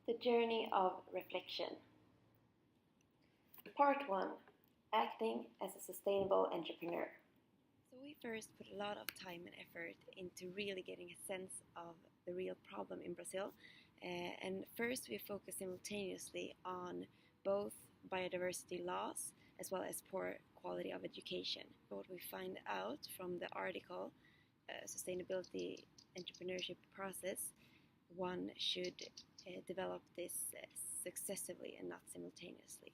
The journey of reflection. Part 1. Acting as a sustainable entrepreneur. So we first put a lot of time and effort into really getting a sense of the real problem in Brazil. And first we focus simultaneously on both biodiversity loss as well as poor quality of education. What we find out from the article, Sustainability Entrepreneurship Process, one should develop this successively and not simultaneously.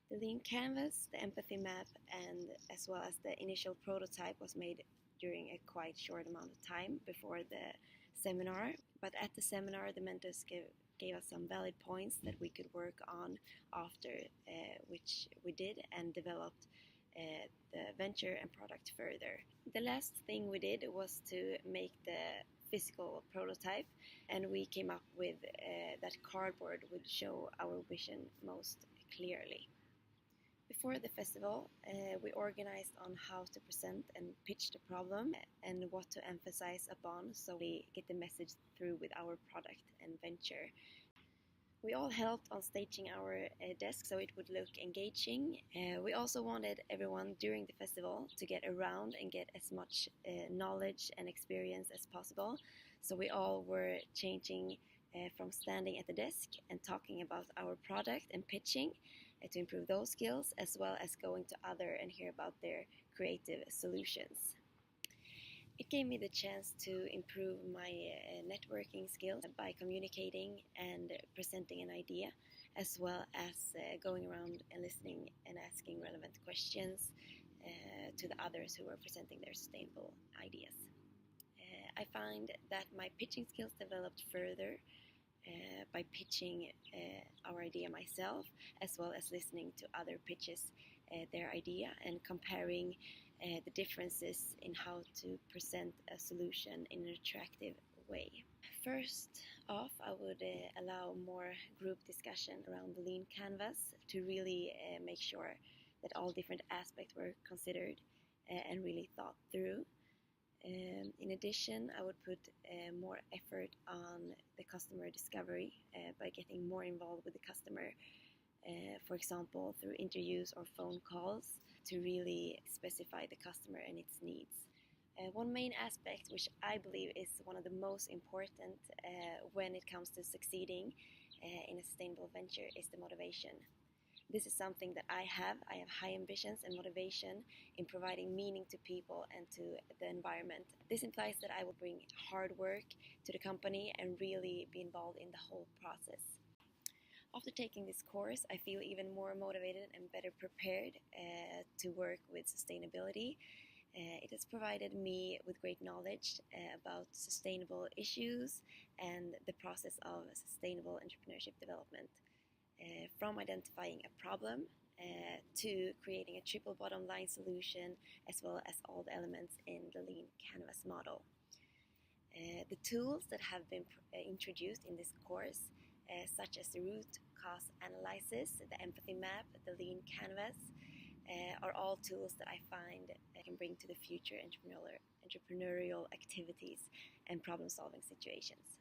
The lean canvas, the empathy map, and as well as the initial prototype was made during a quite short amount of time before the seminar. But at the seminar, the mentors gave us some valid points that we could work on after, which we did, and developed the venture and product further. The last thing we did was to make the physical prototype, and we came up with that cardboard would show our vision most clearly. Before the festival, we organized on how to present and pitch the problem and what to emphasize upon so we get the message through with our product and venture. We all helped on staging our desk so it would look engaging. We also wanted everyone during the festival to get around and get as much knowledge and experience as possible. So we all were changing from standing at the desk and talking about our product and pitching to improve those skills, as well as going to other and hear about their creative solutions. It gave me the chance to improve my networking skills by communicating and presenting an idea, as well as going around and listening and asking relevant questions to the others who were presenting their sustainable ideas. I find that my pitching skills developed further by pitching our idea myself, as well as listening to other pitches their idea and comparing the differences in how to present a solution in an attractive way. First off, I would allow more group discussion around the lean canvas to really make sure that all different aspects were considered and really thought through. In addition, I would put more effort on the customer discovery by getting more involved with the customer, for example, through interviews or phone calls to really specify the customer and its needs. One main aspect, which I believe is one of the most important when it comes to succeeding in a sustainable venture, is the motivation. This is something that I have. I have high ambitions and motivation in providing meaning to people and to the environment. This implies that I will bring hard work to the company and really be involved in the whole process. After taking this course, I feel even more motivated and better prepared to work with sustainability. It has provided me with great knowledge about sustainable issues and the process of sustainable entrepreneurship development. From identifying a problem to creating a triple bottom line solution, as well as all the elements in the lean canvas model. The tools that have been introduced in this course, such as the root cause analysis, the empathy map, the lean canvas, are all tools that I find can bring to the future entrepreneurial activities and problem solving situations.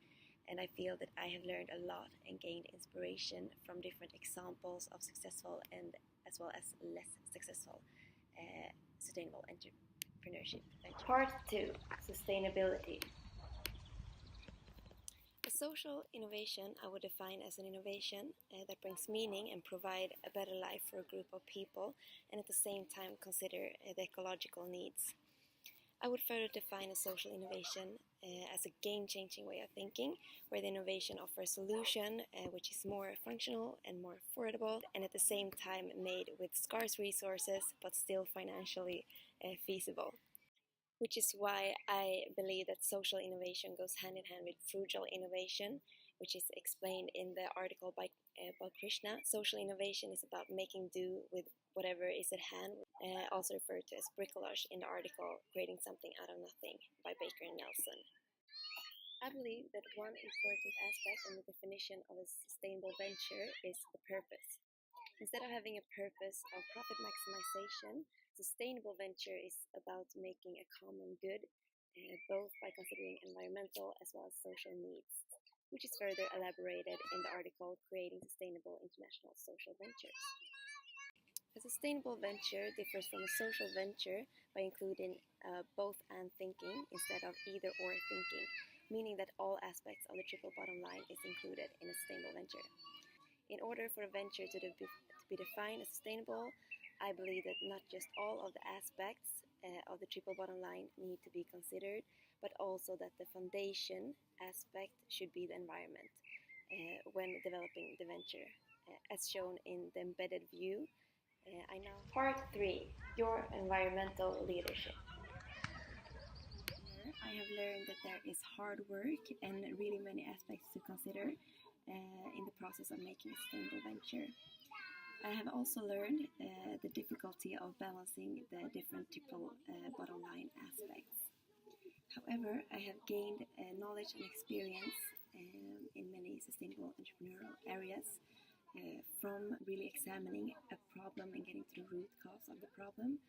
And I feel that I have learned a lot and gained inspiration from different examples of successful and as well as less successful sustainable entrepreneurship ventures. Part 2. Sustainability. A social innovation I would define as an innovation that brings meaning and provide a better life for a group of people, and at the same time consider the ecological needs. I would further define a social innovation as a game-changing way of thinking, where the innovation offers a solution which is more functional and more affordable, and at the same time made with scarce resources but still financially feasible. Which is why I believe that social innovation goes hand in hand with frugal innovation, which is explained in the article by Krishna. Social innovation is about making do with whatever is at hand, also referred to as bricolage in the article, creating something out of nothing by Baker and Nelson. I believe that one important aspect in the definition of a sustainable venture is the purpose. Instead of having a purpose of profit maximization, sustainable venture is about making a common good, both by considering environmental as well as social needs. which is further elaborated in the article Creating Sustainable International Social Ventures. A sustainable venture differs from a social venture by including both and thinking instead of either or thinking, meaning that all aspects of the triple bottom line is included in a sustainable venture. In order for a venture to be defined as sustainable, I believe that not just all of the aspects of the triple bottom line need to be considered, but also that the foundation aspect should be the environment when developing the venture. As shown in the embedded view, Part 3. Your environmental leadership. I have learned that there is hard work and really many aspects to consider in the process of making a sustainable venture. I have also learned the difficulty of balancing the different triple bottom line aspects. However, I have gained knowledge and experience in many sustainable entrepreneurial areas from really examining a problem and getting to the root cause of the problem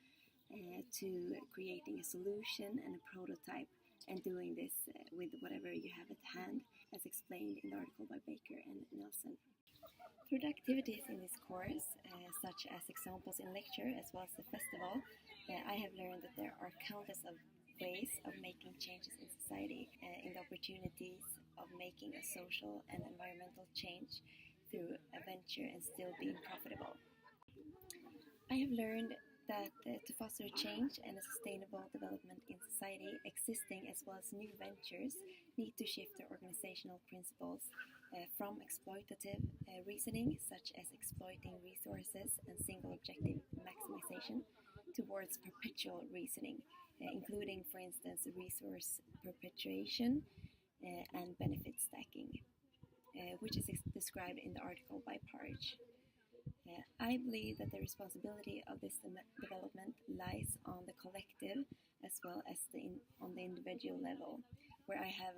to creating a solution and a prototype and doing this with whatever you have at hand, as explained in the article by Baker and Nelson. Through the activities in this course, such as examples in lecture as well as the festival, I have learned that there are countless of ways of making changes in society, in the opportunities of making a social and environmental change through a venture and still being profitable. I have learned that to foster change and a sustainable development in society, existing as well as new ventures need to shift their organizational principles from exploitative reasoning, such as exploiting resources and single objective maximization, towards perpetual reasoning, including, for instance, resource perpetuation and benefit stacking, which is described in the article by Parge. I believe that the responsibility of this development lies on the collective as well as on the individual level, where I have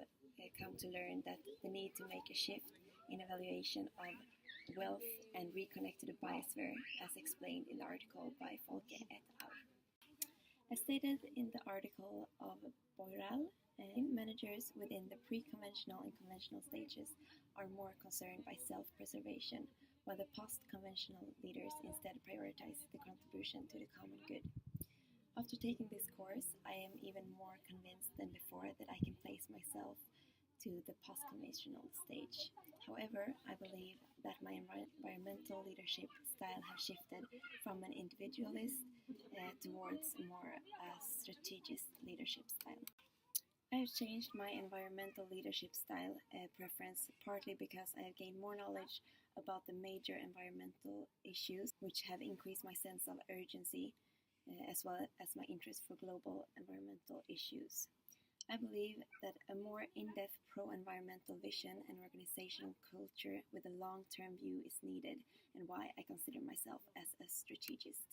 come to learn that the need to make a shift in evaluation of wealth and reconnect to the biosphere, as explained in the article by Folke et al. As stated in the article of Boiral, managers within the pre-conventional and conventional stages are more concerned by self-preservation, while the post-conventional leaders instead prioritize the contribution to the common good. After taking this course, I am even more convinced than before that I can place myself to the post-conventional stage. However, I believe that my environmental leadership style has shifted from an individualist towards more a strategist leadership style. I have changed my environmental leadership style preference partly because I have gained more knowledge about the major environmental issues, which have increased my sense of urgency as well as my interest for global environmental issues. I believe that a more in-depth pro-environmental vision and organizational culture with a long-term view is needed, and why I consider myself as a strategist.